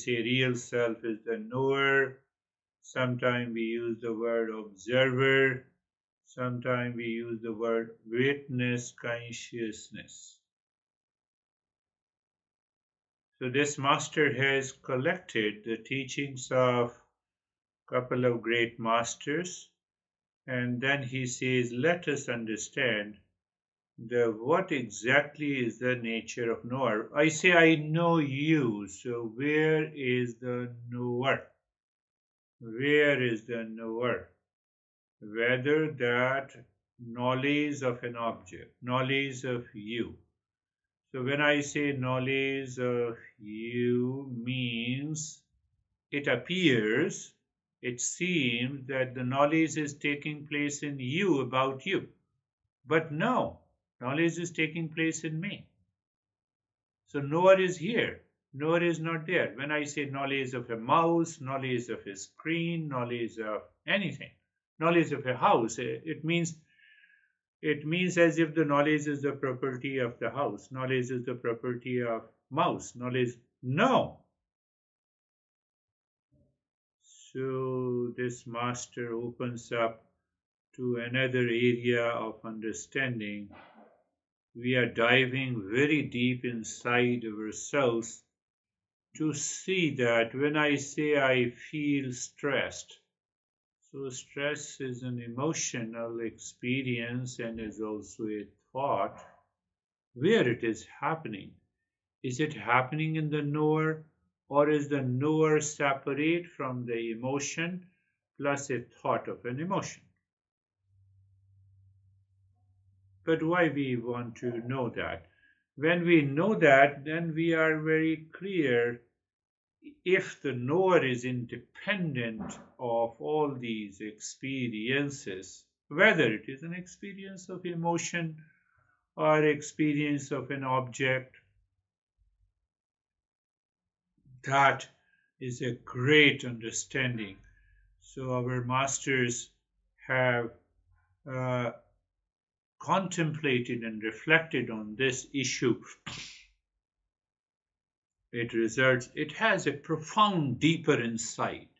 say real self is the knower. Sometimes we use the word observer. Sometimes we use the word witness consciousness. So this master has collected the teachings of a couple of great masters, and then he says, let us understand what exactly is the nature of knower. I say, I know you, so where is the knower? Where is the knower? Whether that knowledge of an object, knowledge of you. So when I say knowledge of you means it appears, it seems that the knowledge is taking place in you about you. But no, knowledge is taking place in me. So knower is here, knower is not there. When I say knowledge of a mouse, knowledge of a screen, knowledge of anything, knowledge of a house, it means as if the knowledge is the property of the house, knowledge is the property of mouse, knowledge. No. So this master opens up to another area of understanding. We are diving very deep inside ourselves to see that when I say I feel stressed, so stress is an emotional experience and is also a thought. Where it is happening? Is it happening in the knower, or is the knower separate from the emotion plus a thought of an emotion? But why we want to know that? When we know that, then we are very clear if the knower is independent of all these experiences, whether it is an experience of emotion or experience of an object, that is a great understanding. So our masters have contemplated and reflected on this issue. It has a profound, deeper insight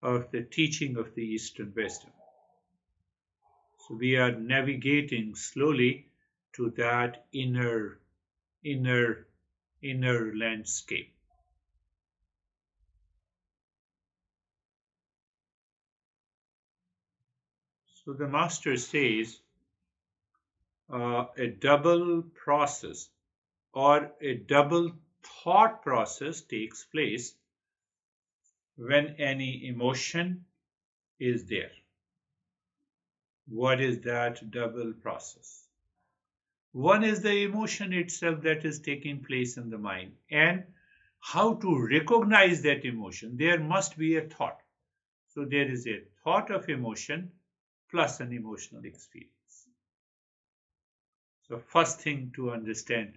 of the teaching of the Eastern wisdom. So we are navigating slowly to that inner landscape. So the master says a double process or a double thought process takes place when any emotion is there. What is that double process? One is the emotion itself that is taking place in the mind, and how to recognize that emotion. There must be a thought. So there is a thought of emotion plus an emotional experience. So first thing to understand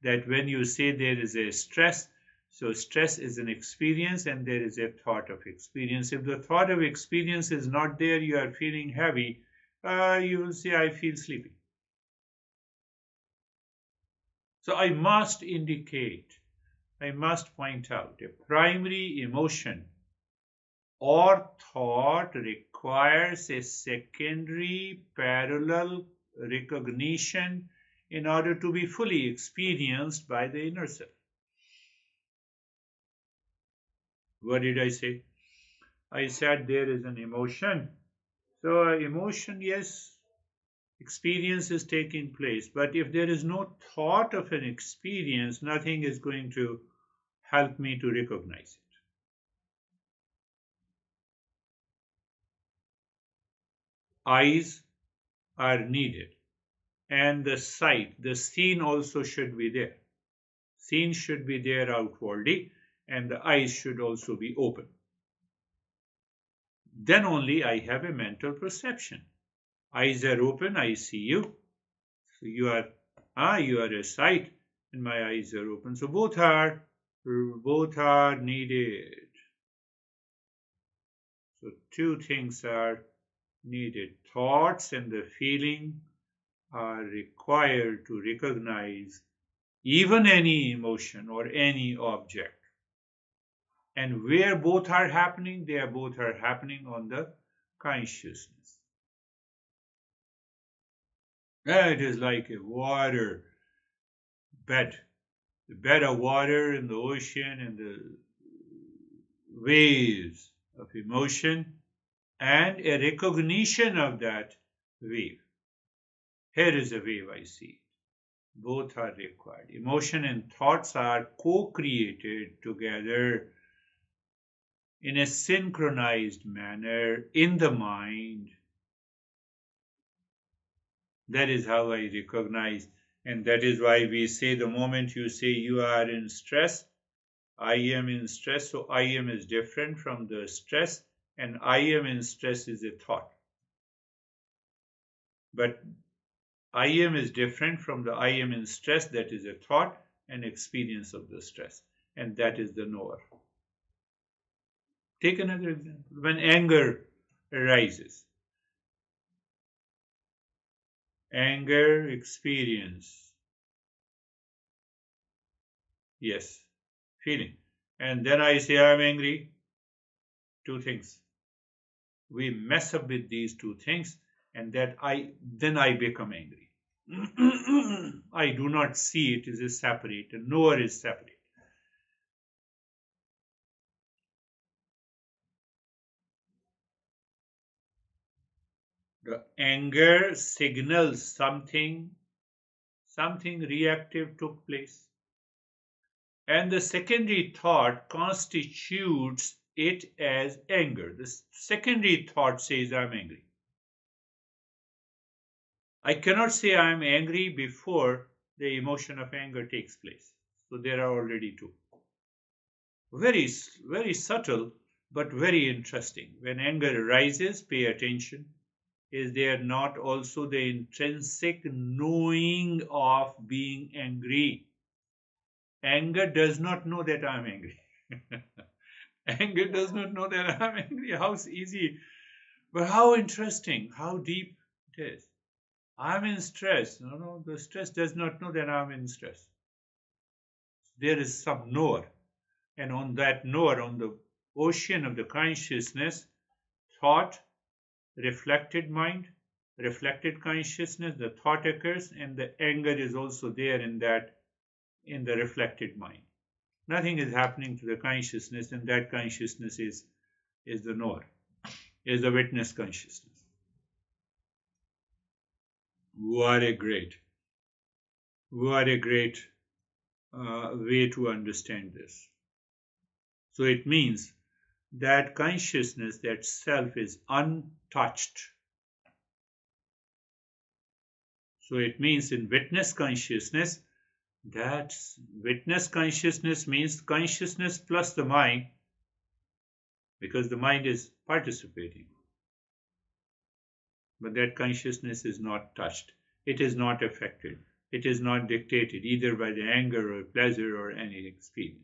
that when you say there is a stress, so stress is an experience and there is a thought of experience. If the thought of experience is not there, you are feeling heavy, you will say, I feel sleepy. So I must point out a primary emotion or thought requires a secondary parallel recognition in order to be fully experienced by the inner self. What did I say? I said there is an emotion. So emotion, yes, experience is taking place. But if there is no thought of an experience, nothing is going to help me to recognize it. Eyes are needed. And the sight, the seen also should be there. Seen should be there outwardly, and the eyes should also be open. Then only I have a mental perception. Eyes are open, I see you. So you are a sight, and my eyes are open. So both are needed. So two things are needed. Thoughts and the feeling are required to recognize even any emotion or any object. And where both are happening? They are both are happening on the consciousness. It is like a water bed, the bed of water in the ocean and the waves of emotion and a recognition of that wave. Here is a wave I see. Both are required. Emotion and thoughts are co-created together in a synchronized manner in the mind. That is how I recognize. And that is why we say the moment you say you are in stress, I am in stress, so I am is different from the stress, and I am in stress is a thought. But I am is different from the I am in stress, that is a thought and experience of the stress, and that is the knower. Take another example. When anger arises, anger experience, yes, feeling. And then I say I'm angry, two things. We mess up with these two things, and then I become angry. I do not see it as a separate, the knower is separate. The anger signals something reactive took place. And the secondary thought constitutes it as anger. The secondary thought says, I'm angry. I cannot say I'm angry before the emotion of anger takes place. So there are already two. Very, very subtle, but very interesting. When anger arises, pay attention. Is there not also the intrinsic knowing of being angry? Anger does not know that I'm angry. Anger does not know that I'm angry. How easy, but how interesting, how deep it is. I'm in stress. No, the stress does not know that I'm in stress. There is some knower. And on that knower, on the ocean of the consciousness, thought, reflected mind, reflected consciousness, the thought occurs, and the anger is also there in the reflected mind. Nothing is happening to the consciousness, and that consciousness is the knower, is the witness consciousness. What a great way to understand this. So it means that consciousness, that self, is untouched. So it means in witness consciousness, that witness consciousness means consciousness plus the mind, because the mind is participating. But that consciousness is not touched. It is not affected. It is not dictated either by the anger or pleasure or any experience.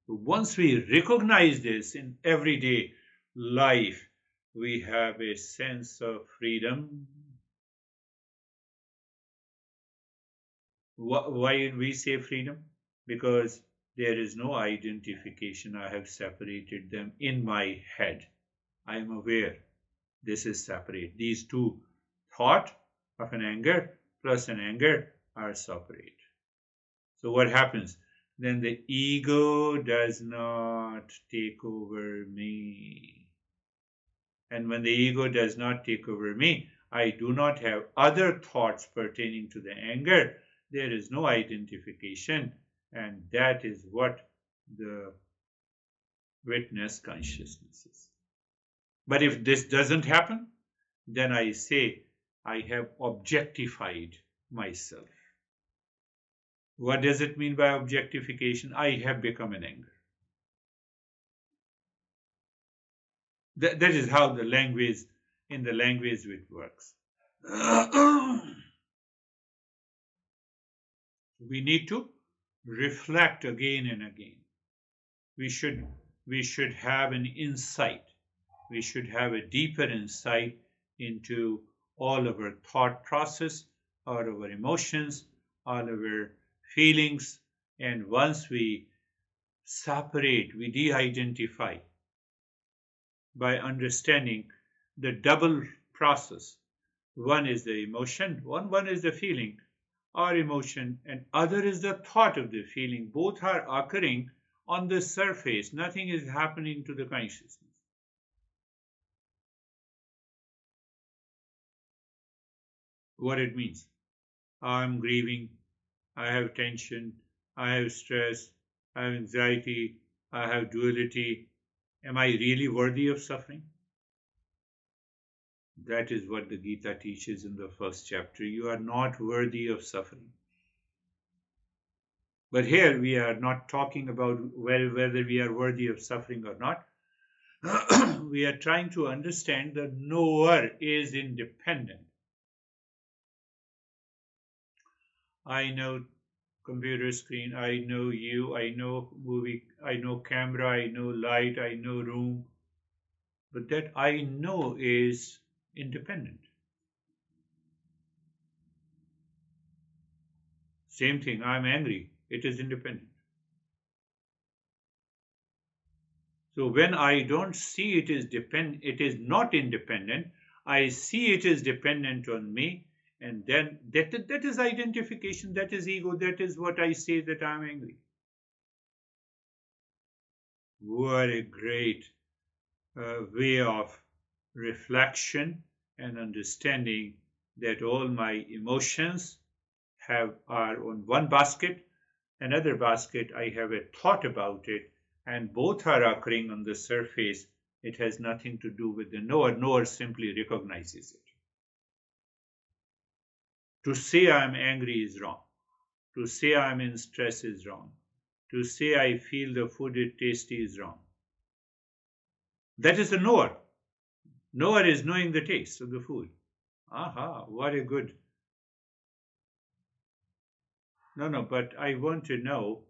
So once we recognize this in everyday life, we have a sense of freedom. Why we say freedom? Because there is no identification. I have separated them in my head. I am aware this is separate. These two, thought of an anger plus an anger, are separate. So what happens? Then the ego does not take over me. And when the ego does not take over me, I do not have other thoughts pertaining to the anger. There is no identification, and that is what the witness consciousness is. But if this doesn't happen, then I say I have objectified myself. What does it mean by objectification? I have become an anger. That is how the language, in the language it works. We need to reflect again and again. We should have an insight. We should have a deeper insight into all of our thought process, all of our emotions, all of our feelings. And once we separate, we de-identify by understanding the double process. One is the emotion, one is the feeling or emotion, and other is the thought of the feeling. Both are occurring on the surface. Nothing is happening to the consciousness. What it means. I'm grieving, I have tension, I have stress, I have anxiety, I have duality. Am I really worthy of suffering? That is what the Gita teaches in the first chapter. You are not worthy of suffering. But here we are not talking about whether we are worthy of suffering or not. We are trying to understand that knower is independent. I know computer screen, I know you, I know movie, I know camera, I know light, I know room. But that I know is independent. Same thing, I'm angry, it is independent. So when I don't see it is not independent, I see it is dependent on me, and then that is identification, that is ego, that is what I say that I'm angry. What a great way of reflection and understanding that all my emotions are on one basket, another basket I have a thought about it, and both are occurring on the surface. It has nothing to do with the knower. Knower simply recognizes it. To say I'm angry is wrong. To say I'm in stress is wrong. To say I feel the food is tasty is wrong. That is the knower. Knower is knowing the taste of the food. Aha, what a good. No, but I want to know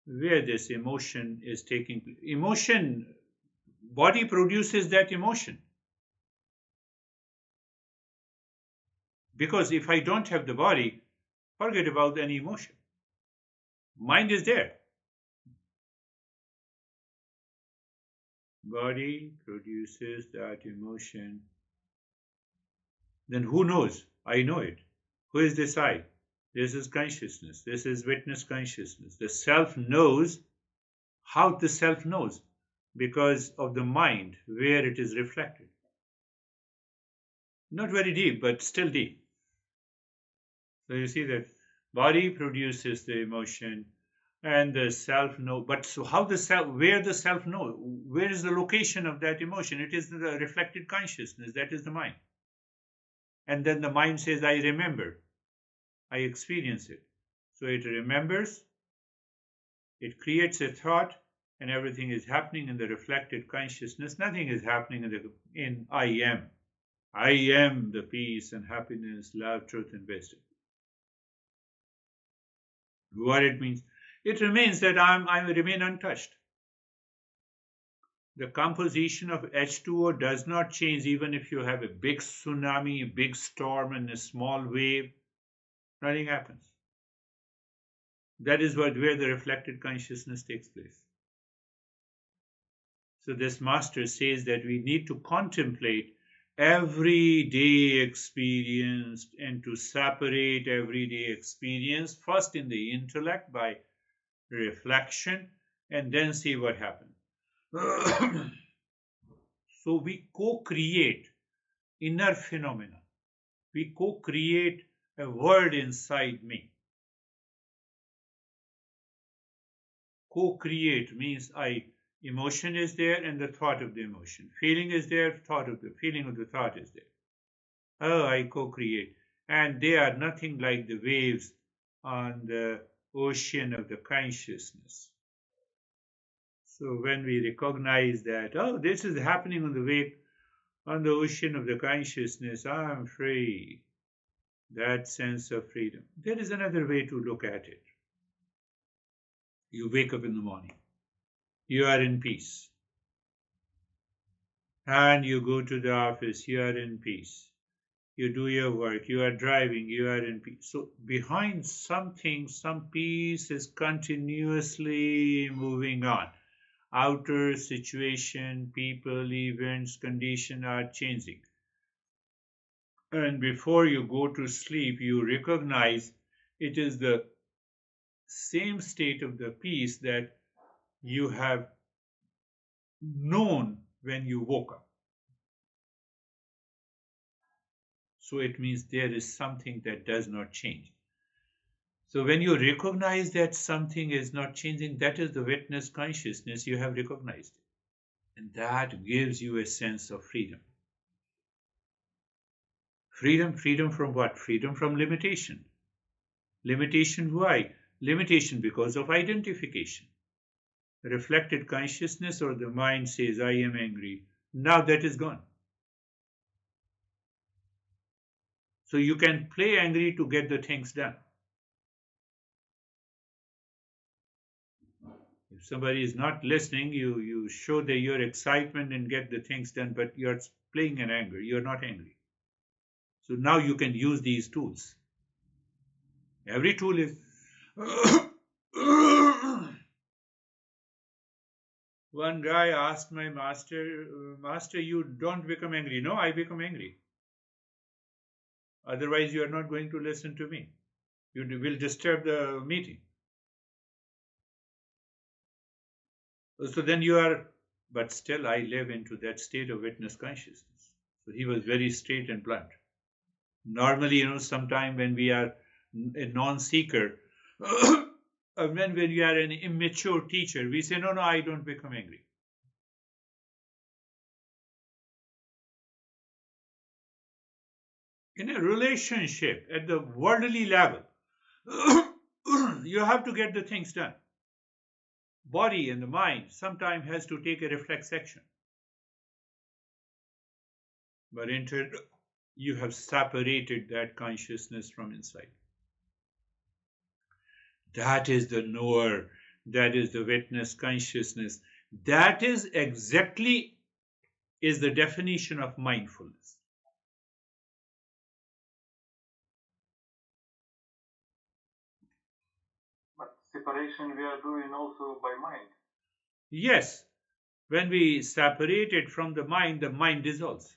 where this emotion is taking place. Emotion, body produces that emotion. Because if I don't have the body, forget about any emotion. Mind is there. Body produces that emotion. Then who knows? I know it. Who is this I? This is consciousness. This is witness consciousness. The self knows how the self knows because of the mind where it is reflected. Not very deep, but still deep. So you see that body produces the emotion and the self know. But so how the self, where the self know? Where is the location of that emotion? It is the reflected consciousness. That is the mind. And then the mind says, I remember. I experience it. So it remembers, it creates a thought, and everything is happening in the reflected consciousness. Nothing is happening in I am. I am the peace and happiness, love, truth, and wisdom. What it means? It remains that I remain untouched. The composition of H2O does not change even if you have a big tsunami, a big storm, and a small wave. Nothing happens. That is where the reflected consciousness takes place. So this master says that we need to contemplate everyday experience and to separate everyday experience first in the intellect by reflection and then see what happens. So we co-create inner phenomena. We co-create a world inside me. Co-create means emotion is there and the thought of the emotion. Feeling is there, thought of the feeling of the thought is there. Oh, I co-create. And they are nothing like the waves on the ocean of the consciousness. So when we recognize that, oh, this is happening on the wave, on the ocean of the consciousness, I'm free. That sense of freedom. There is another way to look at it. You wake up in the morning. You are in peace. And you go to the office. You are in peace. you do your work, you are driving, you are in peace. So behind something, some peace is continuously moving on. Outer situation, people, events, condition are changing. And before you go to sleep, you recognize it is the same state of the peace that you have known when you woke up. So it means there is something that does not change. So when you recognize that something is not changing, that is the witness consciousness you have recognized. And that gives you a sense of freedom. Freedom from what? Freedom from limitation. Limitation why? Limitation because of identification. Reflected consciousness or the mind says, I am angry. Now that is gone. So you can play angry to get the things done. If somebody is not listening, you show your excitement and get the things done, but you're playing an anger. You're not angry. So now you can use these tools. Every tool is. One guy asked my master, Master, you don't become angry. No, I become angry. Otherwise, you are not going to listen to me. You will disturb the meeting. So then you are, but still I live into that state of witness consciousness. So he was very straight and blunt. Normally, sometime when we are a non-seeker, when we are an immature teacher, we say, no, I don't become angry. In a relationship at the worldly level, you have to get the things done. Body and the mind sometimes has to take a reflex action. But you have separated that consciousness from inside. That is the knower. That is the witness consciousness. That is exactly is the definition of mindfulness. But separation we are doing also by mind. Yes, when we separate it from the mind dissolves.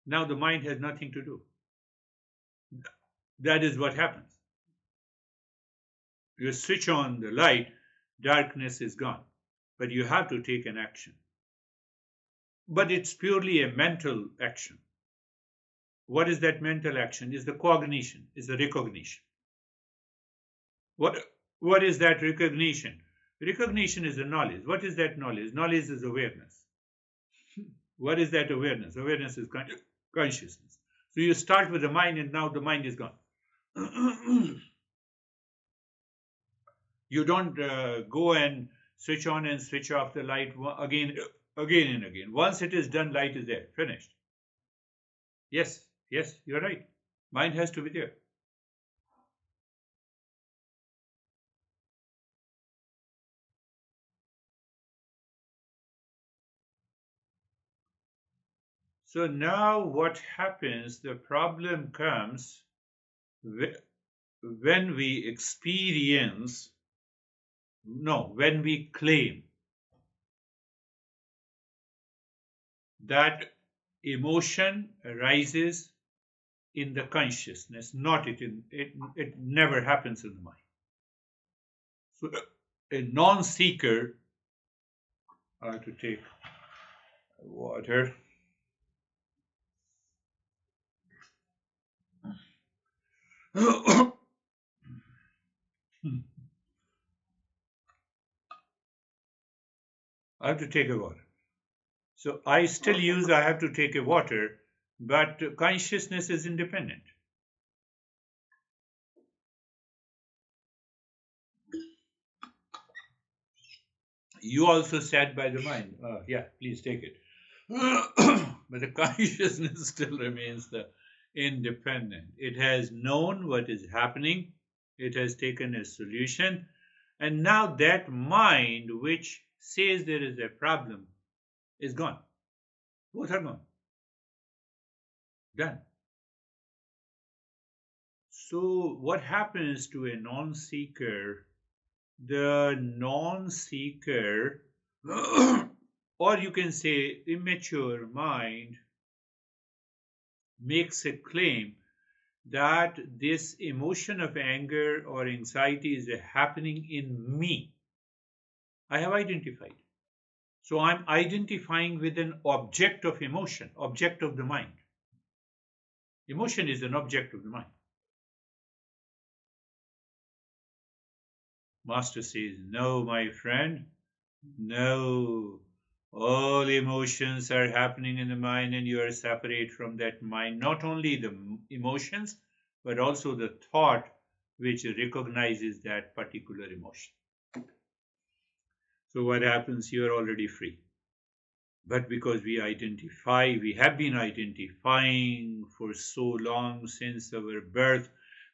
Now the mind has nothing to do. That is what happens. You switch on the light, darkness is gone. But you have to take an action. But it's purely a mental action. What is that mental action? Is the cognition, is the recognition. What is that recognition? Recognition is the knowledge. What is that knowledge? Knowledge is awareness. What is that awareness? Awareness is consciousness. So you start with the mind and now the mind is gone. You don't go and switch on and switch off the light again and again. Once it is done, light is there, finished. Yes, you're right. Mind has to be there. So now what happens, the problem comes when we experience, no, when we claim that emotion arises in the consciousness, not it never happens in the mind. So a non-seeker, I have to take water. I have to take a water. So I still use I have to take a water, but consciousness is independent. You also sat by the mind. Yeah, please take it. But the consciousness still remains the independent. It has known what is happening. It has taken a solution. And now that mind which says there is a problem is gone. Both are gone. Done. So, what happens to a non-seeker? The non-seeker, or you can say immature mind, makes a claim that this emotion of anger or anxiety is happening in me. I have identified. So I'm identifying with an object of emotion, object of the mind. Emotion is an object of the mind. Master says, no, my friend, no. All emotions are happening in the mind and you are separate from that mind. Not only the emotions, but also the thought which recognizes that particular emotion. So what happens? You are already free. But because we have been identifying for so long since our birth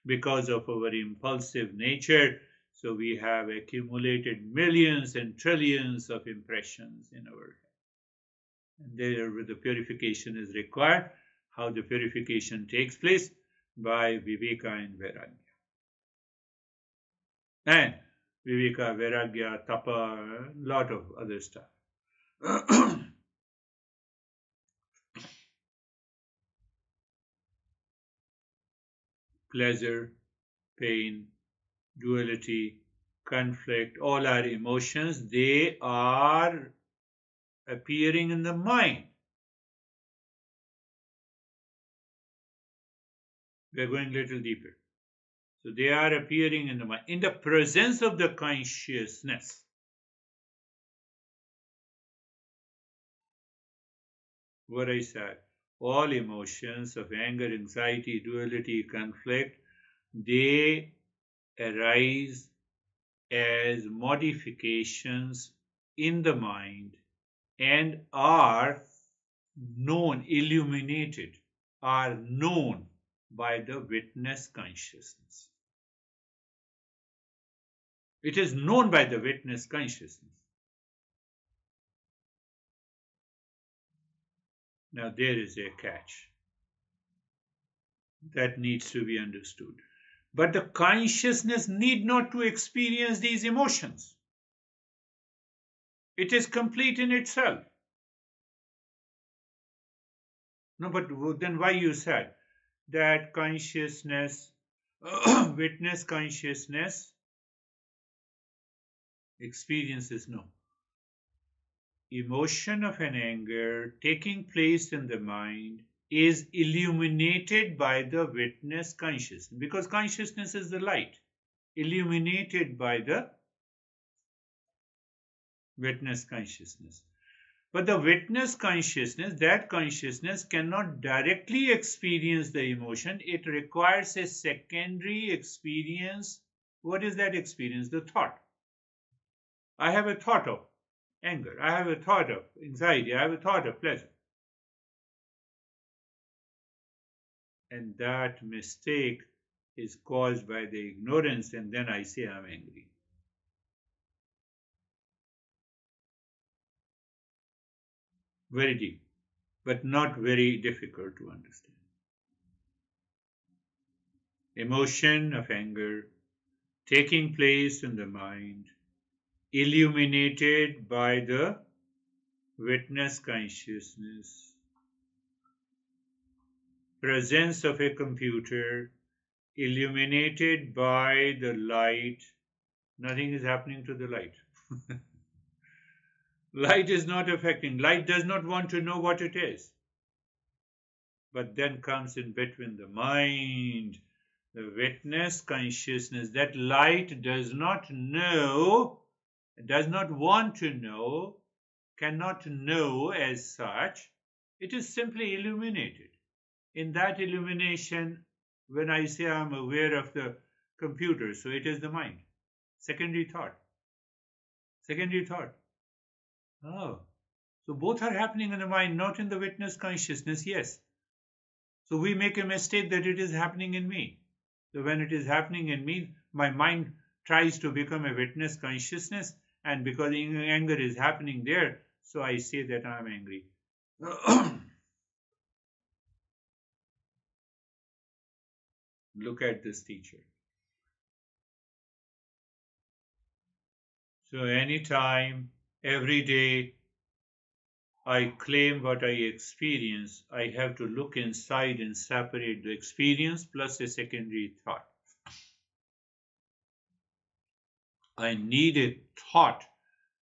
because of our impulsive nature, so we have accumulated millions and trillions of impressions in our head. And there the purification is required. How the purification takes place? By Viveka and Vairagya. And Viveka, Vairagya, Tapa, a lot of other stuff. Pleasure, pain, duality, conflict, all our emotions, they are appearing in the mind. We are going a little deeper. So they are appearing in the mind, in the presence of the consciousness. What I said, all emotions of anger, anxiety, duality, conflict, they arise as modifications in the mind and are known, illuminated, are known by the witness consciousness. It is known by the witness consciousness. Now there is a catch that needs to be understood. But the consciousness need not to experience these emotions. It is complete in itself. No, but then why you said that consciousness, witness consciousness experiences? No. Emotion of an anger taking place in the mind is illuminated by the witness consciousness, because consciousness is the light, illuminated by the witness consciousness. But the witness consciousness, that consciousness cannot directly experience the emotion. It requires a secondary experience. What is that experience? The thought. I have a thought of anger. I have a thought of anxiety. I have a thought of pleasure. And that mistake is caused by the ignorance, and then I say I'm angry. Very deep, but not very difficult to understand. Emotion of anger taking place in the mind, illuminated by the witness consciousness, presence of a computer, illuminated by the light. Nothing is happening to the light. Light is not affecting. Light does not want to know what it is. But then comes in between the mind, the witness consciousness. That light does not know, does not want to know, cannot know as such. It is simply illuminated. In that illumination, when I say I'm aware of the computer, so it is the mind. Secondary thought. Secondary thought. Oh, so both are happening in the mind, not in the witness consciousness, yes. So we make a mistake that it is happening in me. So when it is happening in me, my mind tries to become a witness consciousness, and because anger is happening there, so I say that I'm angry. Look at this teacher. So anytime, every day, I claim what I experience, I have to look inside and separate the experience plus a secondary thought. I need a thought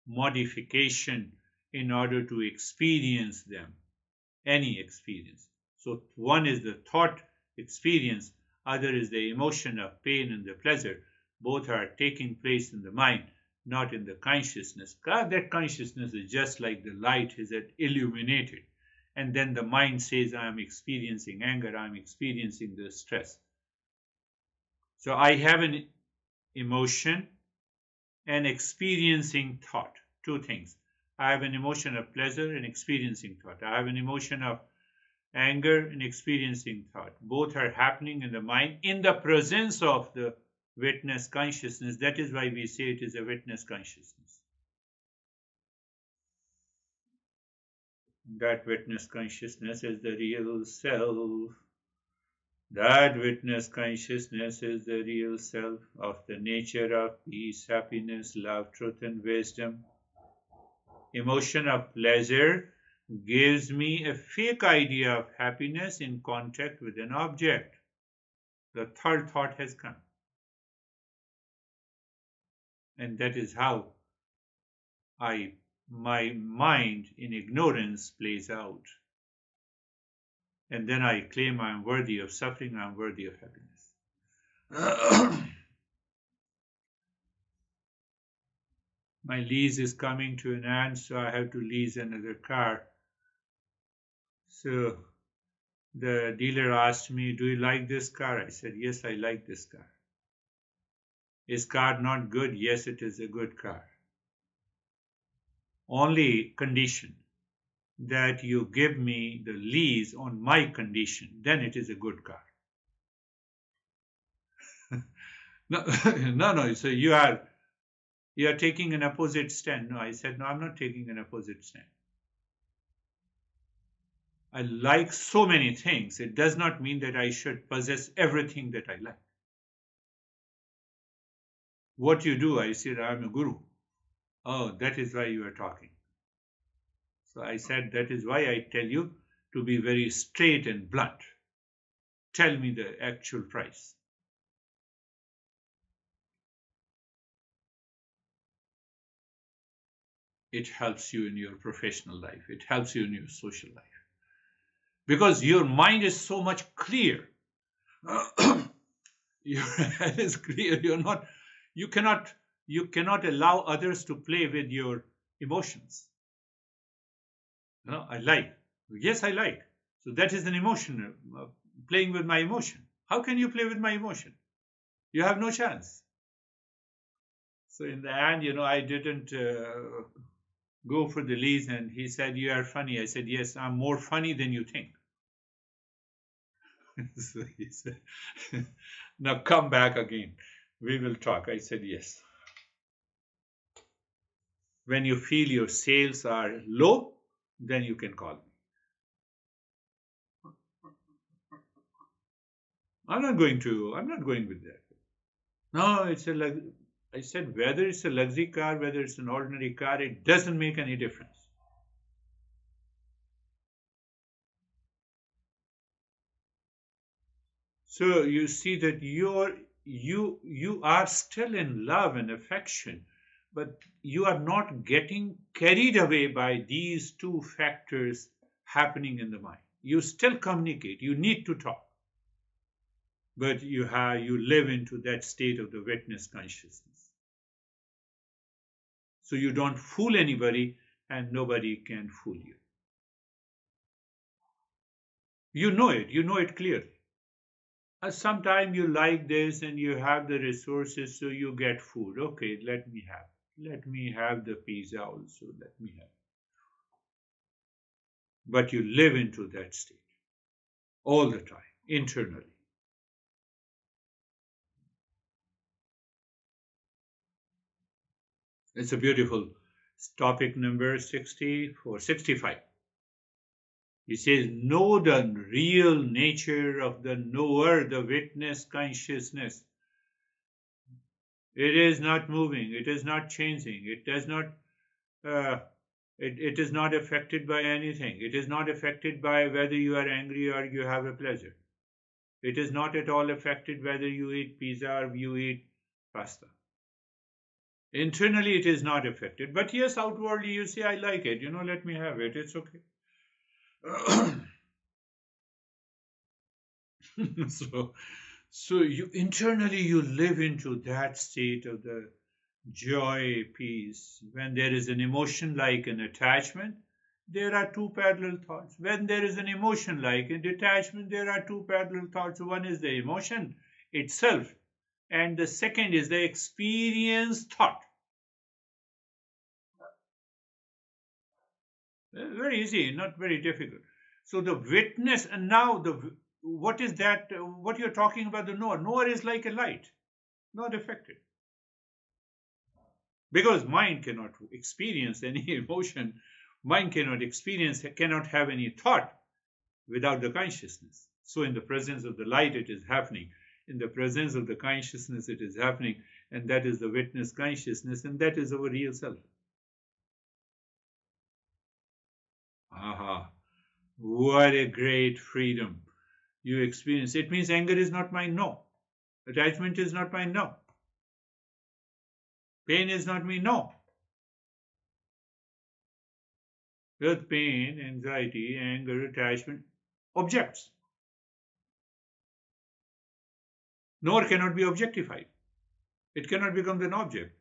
modification in order to experience them, any experience. So one is the thought experience, other is the emotion of pain and the pleasure. Both are taking place in the mind, not in the consciousness. God, that consciousness is just like the light is illuminated. And then the mind says, I am experiencing anger, I am experiencing the stress. So I have an emotion and experiencing thought, two things. I have an emotion of pleasure and experiencing thought. I have an emotion of anger and experiencing thought. Both are happening in the mind in the presence of the witness consciousness. That is why we say it is a witness consciousness. That witness consciousness is the real self. That witness consciousness is the real self of the nature of peace, happiness, love, truth, and wisdom. Emotion of pleasure gives me a fake idea of happiness in contact with an object. The third thought has come. And that is how my mind in ignorance plays out. And then I claim I am worthy of suffering, I am worthy of happiness. My lease is coming to an end, so I have to lease another car. So the dealer asked me, do you like this car? I said, yes, I like this car. Is car not good? Yes, it is a good car. Only condition that you give me the lease on my condition, then it is a good car. No, no. So you are taking an opposite stand. No, I said, no, I'm not taking an opposite stand. I like so many things. It does not mean that I should possess everything that I like. What you do, I said, I'm a guru. Oh, that is why you are talking. So I said, that is why I tell you to be very straight and blunt. Tell me the actual price. It helps you in your professional life. It helps you in your social life. Because your mind is so much clear. Your head is clear. You cannot allow others to play with your emotions. No, I like. Yes, I like. So that is an emotion, playing with my emotion. How can you play with my emotion? You have no chance. So in the end, I didn't go for the lease, and he said, you are funny. I said, yes, I'm more funny than you think. So he said, now come back again. We will talk. I said, yes. When you feel your sales are low, then you can call me. I'm not going with that. No, I said, whether it's a luxury car, whether it's an ordinary car, it doesn't make any difference. So you see that you are still in love and affection, but you are not getting carried away by these two factors happening in the mind. You still communicate. You need to talk, but you live into that state of the witness consciousness. So you don't fool anybody, and nobody can fool you. You know it. You know it clearly. Sometimes you like this and you have the resources, so you get food. Okay, let me have the pizza also. Let me have. But you live into that state all the time, internally. It's a beautiful topic number 60 for 65. He says, know the real nature of the knower, the witness consciousness. It is not moving, it is not changing, it does not, uh, it is not affected by anything. It is not affected by whether you are angry or you have a pleasure. It is not at all affected whether you eat pizza or you eat pasta. Internally, it is not affected. But yes, outwardly, you say, I like it, let me have it, it's okay. so so you internally you live into that state of the joy, peace. When there is an emotion like an attachment, there are two parallel thoughts. When there is an emotion like a detachment, there are two parallel thoughts. One is the emotion itself, and the second is the experience thought. Very easy, not very difficult. So the witness, and now what is that? What you're talking about, the knower? Knower is like a light, not affected, because mind cannot experience any emotion. Mind cannot experience, cannot have any thought without the consciousness. So in the presence of the light, it is happening. In the presence of the consciousness, it is happening, and that is the witness consciousness, and that is our real self. Aha! What a great freedom you experience. It means anger is not mine, no. Attachment is not mine, no. Pain is not me, no. With pain, anxiety, anger, attachment, objects. Nor cannot be objectified. It cannot become an object.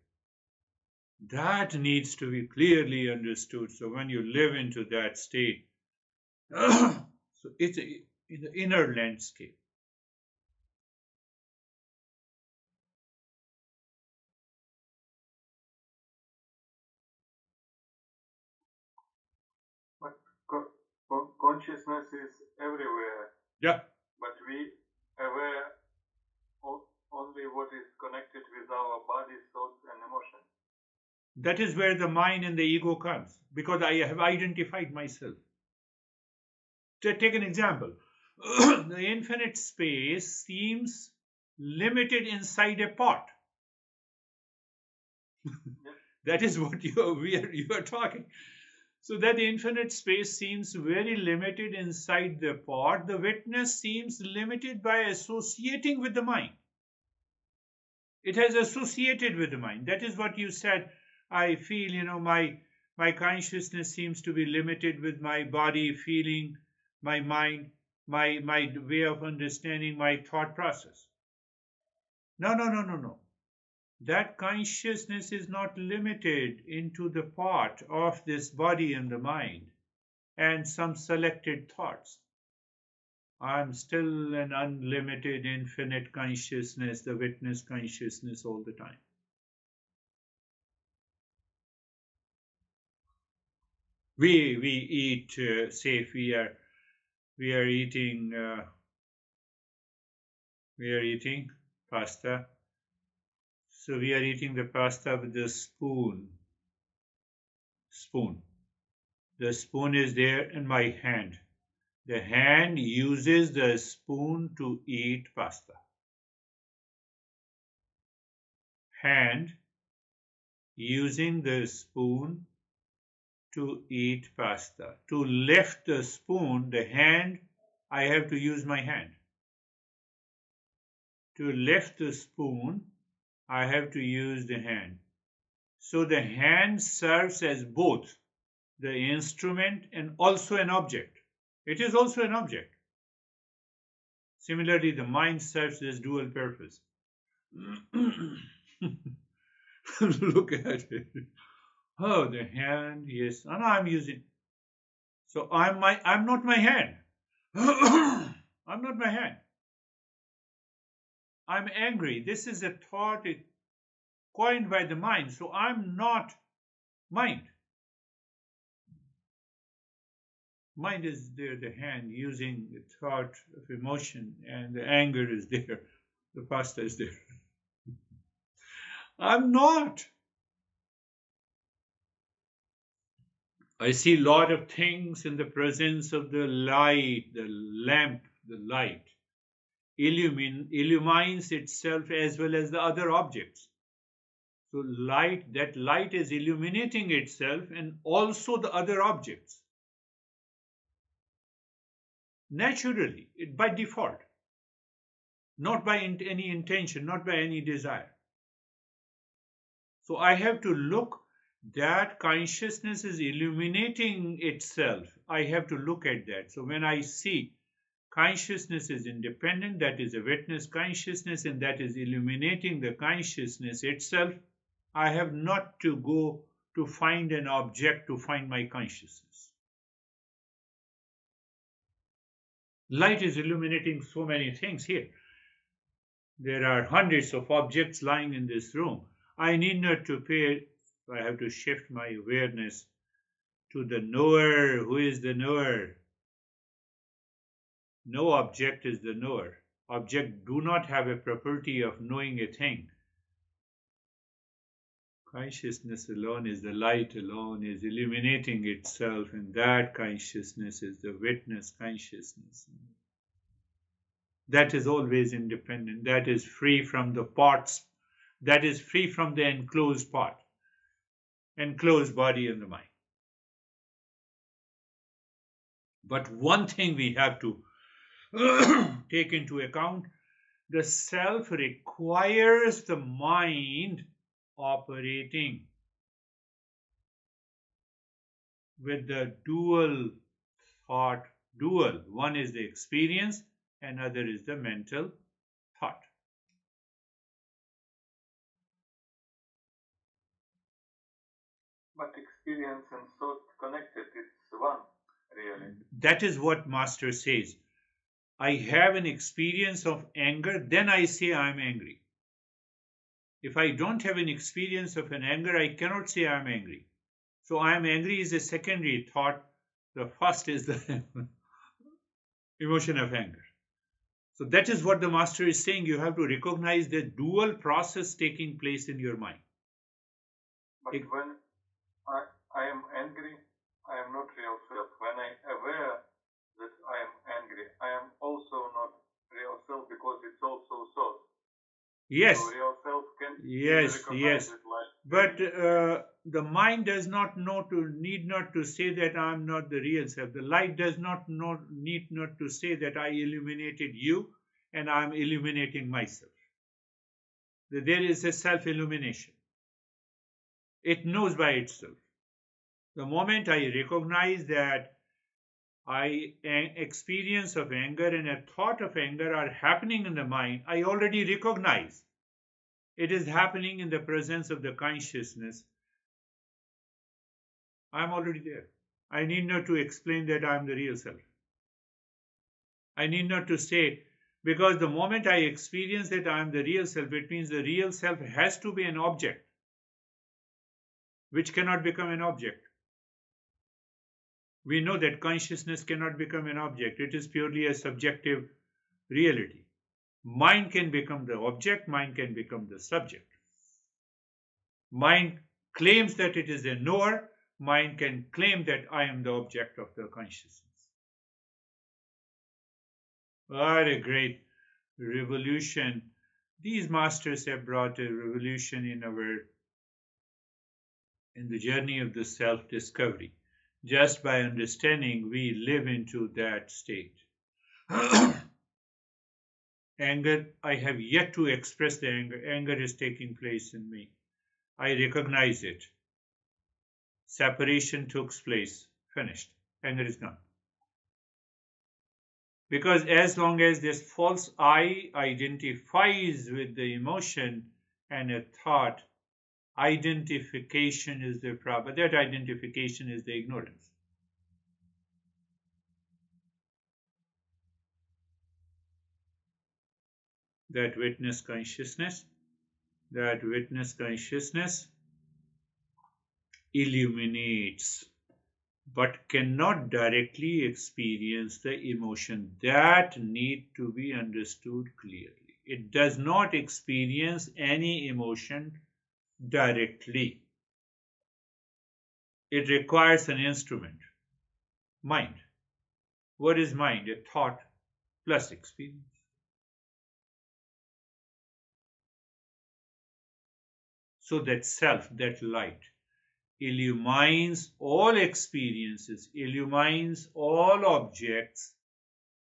That needs to be clearly understood. So when you live into that state, so it's in the inner landscape. But consciousness is everywhere, Yeah, but we aware only what is connected with our body, thoughts, and emotions. that is where the mind and the ego comes, because I have identified myself. To take an example, the infinite space seems limited inside a pot. That is what you are talking. So that the infinite space seems very limited inside the pot. The witness seems limited by associating with the mind. It has associated with the mind. That is what you said. I feel, my consciousness seems to be limited with my body feeling, my mind, my way of understanding, my thought process. No, no, no, no, no. That consciousness is not limited into the part of this body and the mind and some selected thoughts. I'm still an unlimited, infinite consciousness, the witness consciousness all the time. We eat, say if we are eating pasta. So we are eating the pasta with the spoon. Spoon. The spoon is there in my hand. The hand uses the spoon to eat pasta. Hand using the spoon to eat pasta. To lift the spoon, the hand, I have to use my hand. To lift the spoon, I have to use the hand. So the hand serves as both the instrument and also an object. It is also an object. Similarly, the mind serves as dual purpose. Look at it. Oh, the hand, yes. And I'm using. So I'm not my hand. I'm not my hand. I'm angry. This is a thought coined by the mind. So I'm not mind. Mind is there, the hand using the thought of emotion, and the anger is there. The pasta is there. I'm not. I see a lot of things in the presence of the light, the lamp, the light. Illumines itself as well as the other objects. So that light is illuminating itself and also the other objects. Naturally, by default, not by any intention, not by any desire. So I have to look that consciousness is illuminating itself. I have to look at that. So when I see consciousness is independent, that is a witness consciousness, and that is illuminating the consciousness itself, I have not to go to find an object to find my consciousness. Light is illuminating so many things here. There are hundreds of objects lying in this room. I need not to pay, I have to shift my awareness to the knower. Who is the knower? No object is the knower. Objects do not have a property of knowing a thing. Consciousness alone is the light alone, is illuminating itself, and that consciousness is the witness consciousness. That is always independent, that is free from the parts, that is free from the enclosed part, enclosed body and the mind. But one thing we have to take into account, the self requires the mind operating with the dual thought, dual. One is the experience, another is the mental thought. But experience and thought connected, it's one, really. That is what Master says. I have an experience of anger, then I say I'm angry. If I don't have an experience of an anger, I cannot say I'm angry. So I'm angry is a secondary thought. The first is the emotion of anger. So that is what the Master is saying. You have to recognize the dual process taking place in your mind. But when I am angry, I am not real self. When I am aware that I am angry, I am also not real self because it's also thought. Yes. So real self can yes. recognize it like. But the mind does not need not to say that I am not the real self. The light does not need not to say that I illuminated you and I am illuminating myself. There is a self-illumination. It knows by itself. The moment I recognize that experience of anger and a thought of anger are happening in the mind, I already recognize it is happening in the presence of the consciousness. I am already there. I need not to explain that I am the real self. I need not to say, because the moment I experience that I am the real self, it means the real self has to be an object, which cannot become an object. We know that consciousness cannot become an object. It is purely a subjective reality. Mind can become the object, mind can become the subject. Mind claims that it is a knower, mind can claim that I am the object of the consciousness. What a great revolution. These masters have brought a revolution in the journey of the self-discovery. Just by understanding, we live into that state. Anger, I have yet to express the anger. Anger is taking place in me. I recognize it. Separation took place. Finished. Anger is gone. Because as long as this false I identifies with the emotion and a thought, identification is the problem. That identification is the ignorance. That witness consciousness illuminates but cannot directly experience the emotion. That need to be understood clearly. It does not experience any emotion directly. It requires an instrument, mind. What is mind? A thought plus experience. So that self, that light, illumines all experiences, illumines all objects,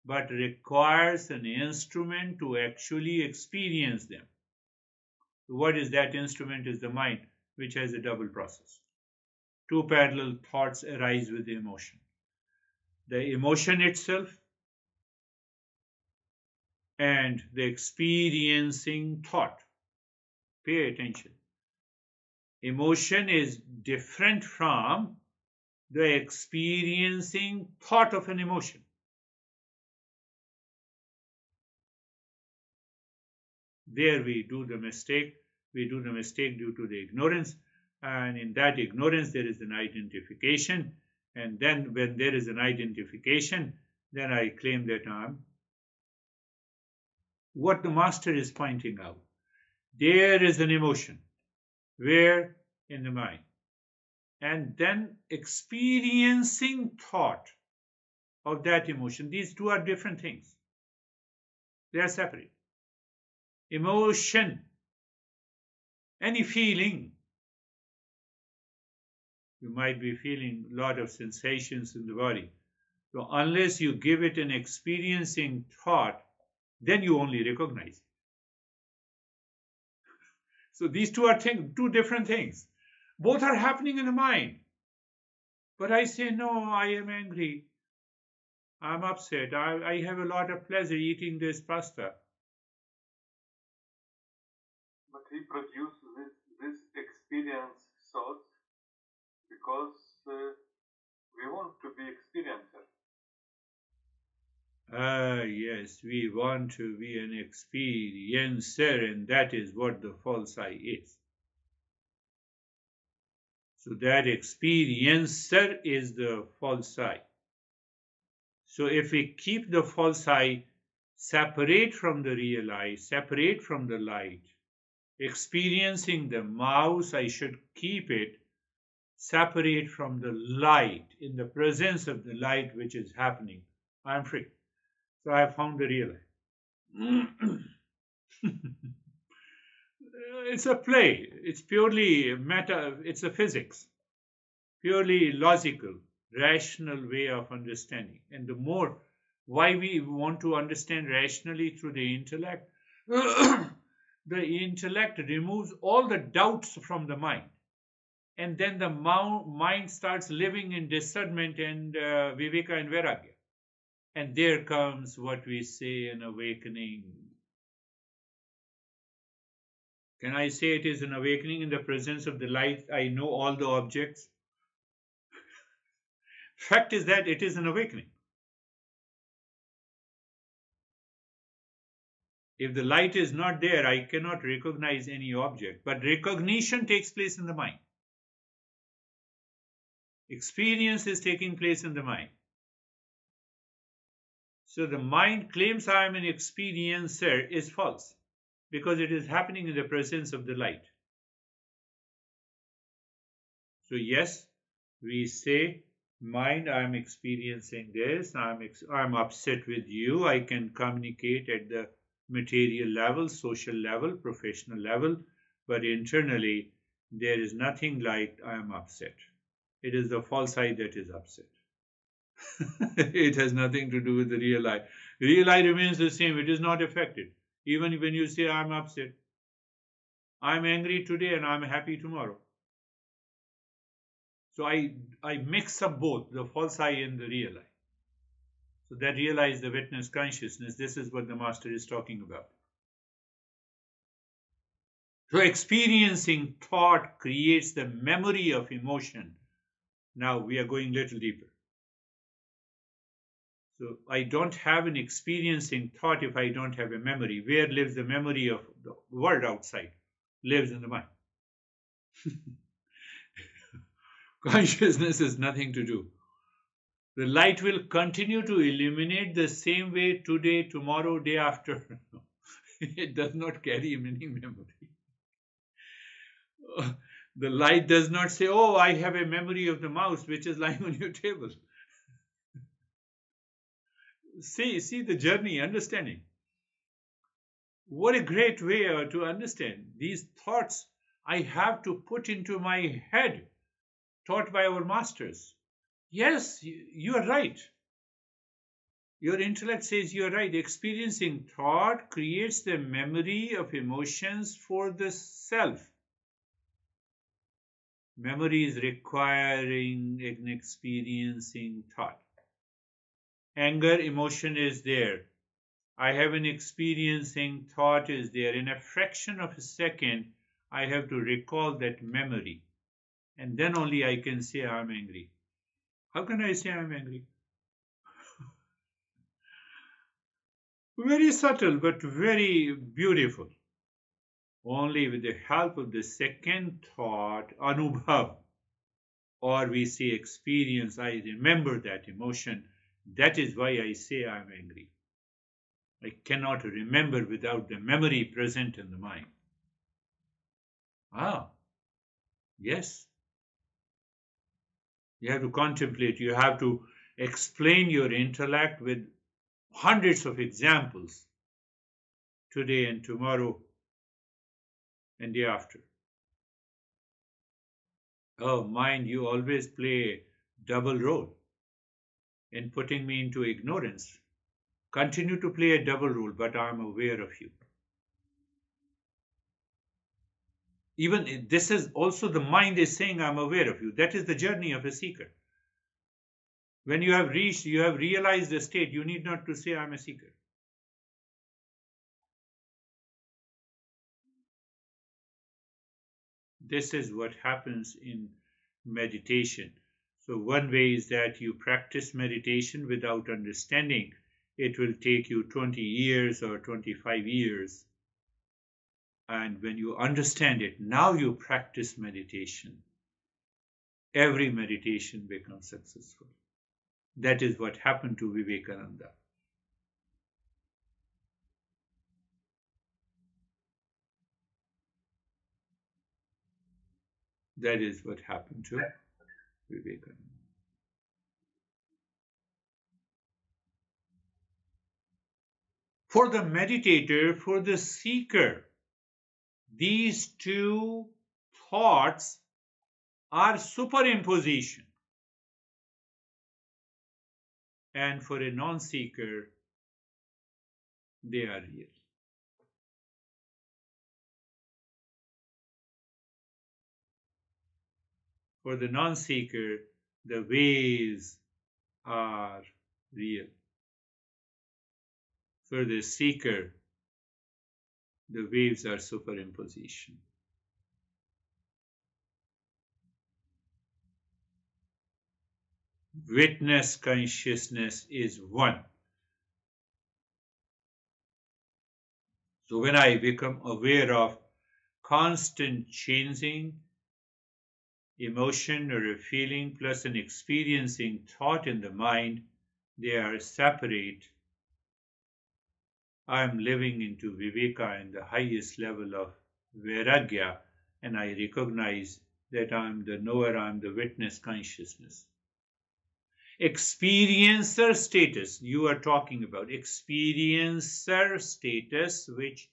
but requires an instrument to actually experience them. What is that instrument? Is the mind, which has a double process. Two parallel thoughts arise with the emotion. The emotion itself and the experiencing thought. Pay attention. Emotion is different from the experiencing thought of an emotion. There we do the mistake. We do the mistake due to the ignorance. And in that ignorance, there is an identification. And then when there is an identification, then I claim that I'm. What the master is pointing out, there is an emotion. Where? In the mind. And then experiencing thought of that emotion. These two are different things. They are separate. Emotion, any feeling. You might be feeling a lot of sensations in the body. So unless you give it an experiencing thought, then you only recognize it. So these two are two different things. Both are happening in the mind. But I say, no, I am angry. I'm upset. I have a lot of pleasure eating this pasta. But he produces this experience thoughts because we want to be experiencer. Yes, we want to be an experiencer, and that is what the false I is. So that experiencer is the false I. So if we keep the false I separate from the real I, separate from the light, experiencing the mouse, I should keep it separate from the light, in the presence of the light which is happening. I am free. So I have found the real I. It's a play. It's purely meta, it's a physics, purely logical, rational way of understanding. And the more why we want to understand rationally through the intellect, the intellect removes all the doubts from the mind. And then the mind starts living in discernment and viveka and vairagya. And there comes what we say an awakening. Can I say it is an awakening in the presence of the light? I know all the objects. Fact is that it is an awakening. If the light is not there, I cannot recognize any object. But recognition takes place in the mind. Experience is taking place in the mind. So the mind claims I am an experiencer is false because it is happening in the presence of the light. So yes, we say, mind, I am experiencing this, I'm upset with you, I can communicate at the material level, social level, professional level, but internally there is nothing like I am upset. It is the false I that is upset. It has nothing to do with the real I. Real I remains the same, it is not affected. Even when you say I'm upset, I'm angry today and I'm happy tomorrow. So I mix up both the false I and the real I. So that real I is the witness consciousness. This is what the master is talking about. So experiencing thought creates the memory of emotion. Now we are going a little deeper. So I don't have an experiencing thought if I don't have a memory. Where lives the memory of the world outside? Lives in the mind. Consciousness has nothing to do. The light will continue to illuminate the same way today, tomorrow, day after. It does not carry any memory. The light does not say, oh, I have a memory of the mouse which is lying on your table. See the journey, understanding. What a great way to understand these thoughts I have to put into my head, taught by our masters. Yes, you are right. Your intellect says you are right. Experiencing thought creates the memory of emotions for the self. Memory is requiring an experiencing thought. Anger emotion is there. I have an experiencing thought is there. In a fraction of a second, I have to recall that memory. And then only I can say I'm angry. How can I say I'm angry? Very subtle, but very beautiful. Only with the help of the second thought, anubhav, or we say experience, I remember that emotion. That is why I say I'm angry. I cannot remember without the memory present in the mind. Ah, yes. You have to contemplate, you have to explain your intellect with hundreds of examples today and tomorrow and day after. Oh, mind, you always play double role in putting me into ignorance. Continue to play a double role, but I'm aware of you. Even this is also the mind is saying, I'm aware of you. That is the journey of a seeker. When you have reached, you have realized the state, you need not to say, I'm a seeker. This is what happens in meditation. So, one way is that you practice meditation without understanding. It will take you 20 years or 25 years. And when you understand it, now you practice meditation. Every meditation becomes successful. That is what happened to Vivekananda. That is what happened to Vivekananda. For the meditator, for the seeker, these two thoughts are superimposition. And for a non seeker, they are real. For the non seeker, the waves are real. For the seeker, the waves are superimposition. Witness consciousness is one. So when I become aware of constant changing emotion or a feeling plus an experiencing thought in the mind, they are separate. I am living into viveka and the highest level of vairagya, and I recognize that I am the knower, I am the witness consciousness. Experiencer status, you are talking about experiencer status, which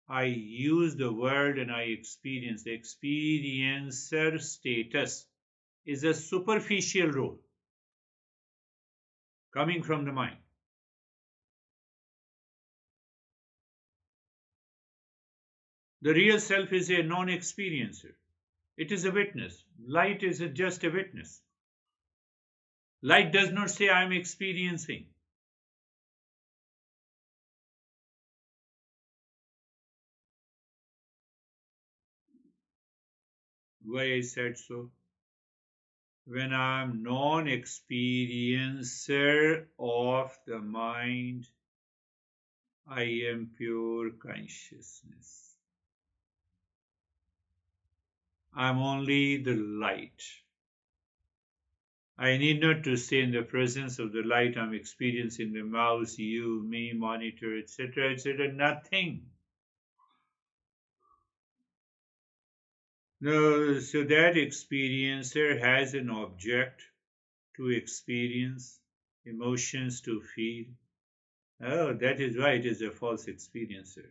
I use the word and I experience. The experiencer status is a superficial role coming from the mind. The real self is a non experiencer, it is a witness. Light is just a witness. Light does not say, I am experiencing. Why I said so? When I am non experiencer of the mind, I am pure consciousness. I am only the light. I need not to say in the presence of the light I am experiencing the mouse, you, me, monitor, etc., etc. Nothing. No, so that experiencer has an object to experience, emotions to feel. Oh, that is why it is a false experiencer.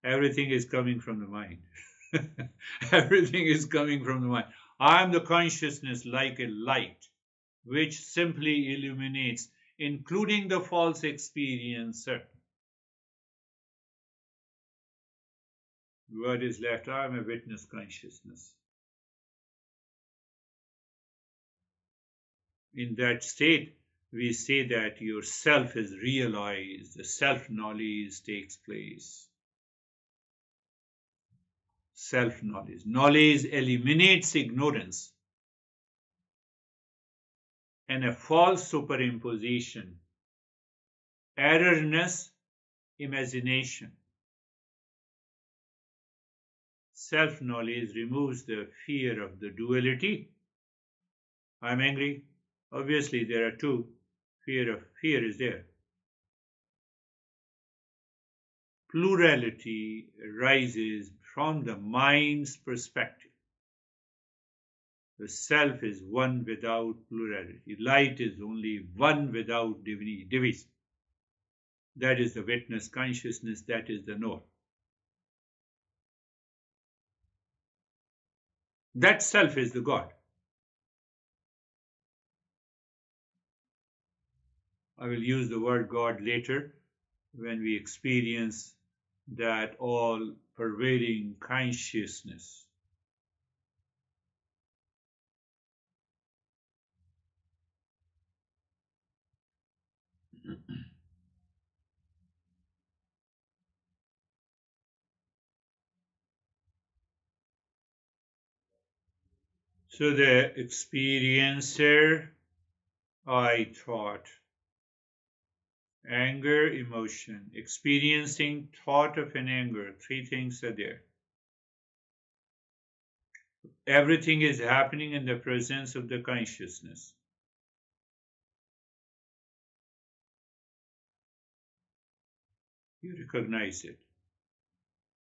Everything is coming from the mind. Everything is coming from the mind. I am the consciousness like a light which simply illuminates, including the false experiencer. What is left? I am a witness consciousness. In that state, we say that your self is realized, the self knowledge takes place. Self knowledge. Knowledge eliminates ignorance and a false superimposition, erroneous imagination. Self knowledge removes the fear of the duality. I'm angry. Obviously, there are two. Fear is there. Plurality arises from the mind's perspective. The self is one without plurality. Light is only one without division. That is the witness consciousness, that is the knower. That self is the God. I will use the word God later when we experience that all pervading consciousness. So the experiencer, I thought, anger, emotion, experiencing thought of an anger, three things are there. Everything is happening in the presence of the consciousness. You recognize it.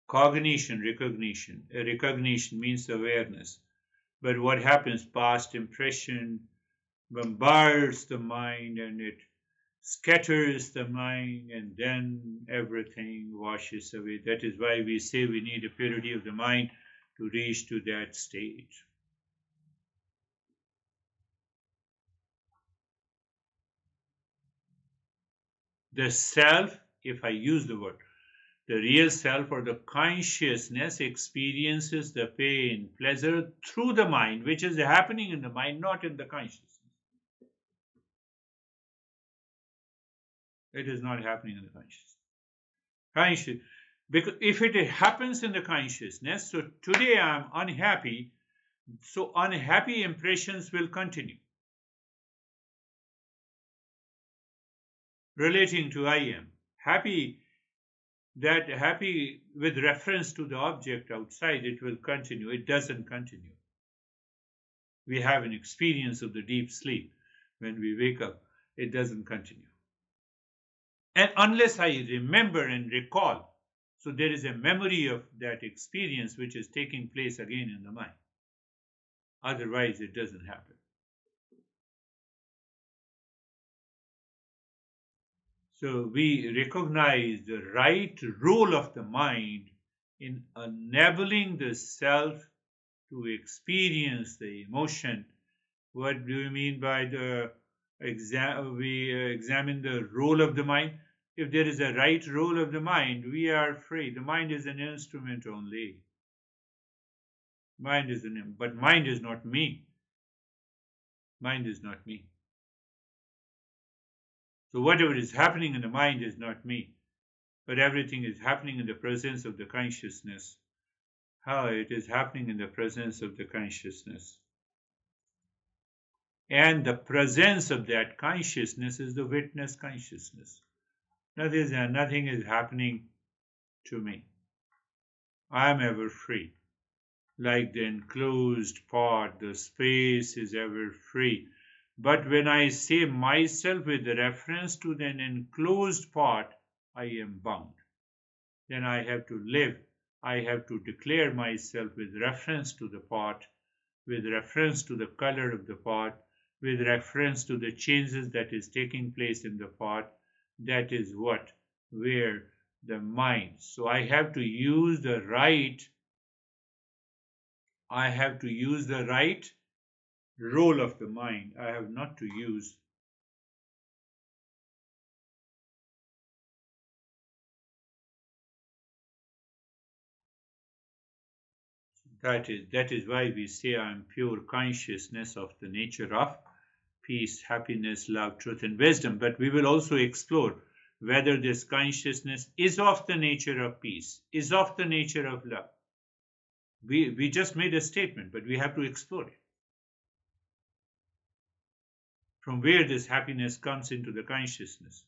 Cognition, recognition. Recognition means awareness. But what happens? Past impression bombards the mind and it scatters the mind and then everything washes away. That is why we say we need a purity of the mind to reach to that state. The self, if I use the word, the real self or the consciousness experiences the pain, pleasure through the mind, which is happening in the mind, not in the consciousness. It is not happening in the consciousness. Because if it happens in the consciousness, so today I'm unhappy, so unhappy impressions will continue. Relating to I am happy, that happy with reference to the object outside, it will continue. It doesn't continue. We have an experience of the deep sleep. When we wake up, it doesn't continue. And unless I remember and recall, so there is a memory of that experience which is taking place again in the mind. Otherwise, it doesn't happen. So we recognize the right role of the mind in enabling the self to experience the emotion. What do you mean by the we examine the role of the mind? If there is a right role of the mind, we are free. The mind is an instrument only. Mind is but mind is not me. Mind is not me. So whatever is happening in the mind is not me. But everything is happening in the presence of the consciousness. How it is happening in the presence of the consciousness. And the presence of that consciousness is the witness consciousness. Nothing is happening to me. I am ever free. Like the enclosed part, the space is ever free. But when I say myself with reference to the enclosed part, I am bound. Then I have to live I have to declare myself with reference to the pot, with reference to the color of the pot, with reference to the changes that is taking place in the pot. That is what, where the mind. So I have to use the right role of the mind. I have not to use. That is why we say I am pure consciousness of the nature of peace, happiness, love, truth, and wisdom. But we will also explore whether this consciousness is of the nature of peace, is of the nature of love. We just made a statement, but we have to explore it. From where this happiness comes into the consciousness.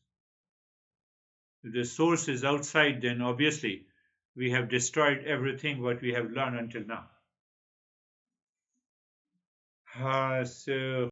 If the source is outside, then obviously we have destroyed everything what we have learned until now. So